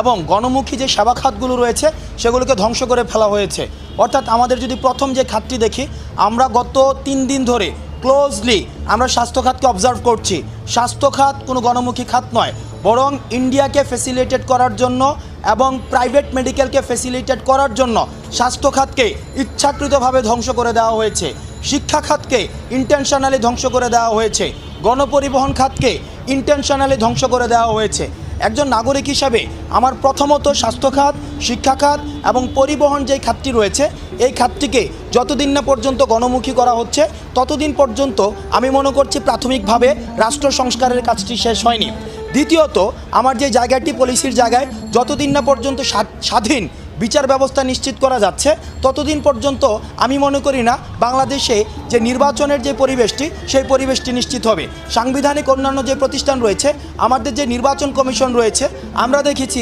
এবং গণমুখী যে সেবা খাতগুলো রয়েছে সেগুলোকে ধ্বংস করে ফেলা হয়েছে। অর্থাৎ আমাদের যদি প্রথম যে খাতটি দেখি, আমরা গত 3 দিন ধরে ক্লোজলি আমরা স্বাস্থ্য খাতকে অবজার্ভ করছি। স্বাস্থ্য খাত কোনো গণমুখী খাত নয়, বরং ইন্ডিয়াকে ফ্যাসিলিটেট করার জন্য এবং প্রাইভেট মেডিকেলকে ফ্যাসিলিটেট করার জন্য স্বাস্থ্য খাতকে ইচ্ছাকৃতভাবে ধ্বংস করে দেওয়া হয়েছে। শিক্ষা খাতকে ইন্টেনশনালি ধ্বংস করে দেওয়া হয়েছে। গণপরিবহন খাতকে ইন্টেনশনালি ধ্বংস করে দেওয়া হয়েছে। একজন নাগরিক হিসাবে আমার প্রথমত স্বাস্থ্য খাত, শিক্ষা খাত এবং পরিবহন যেই খাতটি রয়েছে এই খাতটিকে যতদিন না পর্যন্ত গণমুখী করা হচ্ছে ততদিন পর্যন্ত আমি মনে করছি প্রাথমিকভাবে রাষ্ট্র সংস্কারের কাজটি শেষ হয়নি। দ্বিতীয়ত, আমার যে জায়গাটি পলিসির জায়গায়, যতদিন না পর্যন্ত স্বাধীন বিচার ব্যবস্থা নিশ্চিত করা যাচ্ছে ততদিন পর্যন্ত আমি মনে করি না বাংলাদেশে যে নির্বাচনের যে পরিবেশটি সেই পরিবেশটি নিশ্চিত হবে। সাংবিধানিক অন্যান্য যে প্রতিষ্ঠান রয়েছে, আমাদের যে নির্বাচন কমিশন রয়েছে, আমরা দেখেছি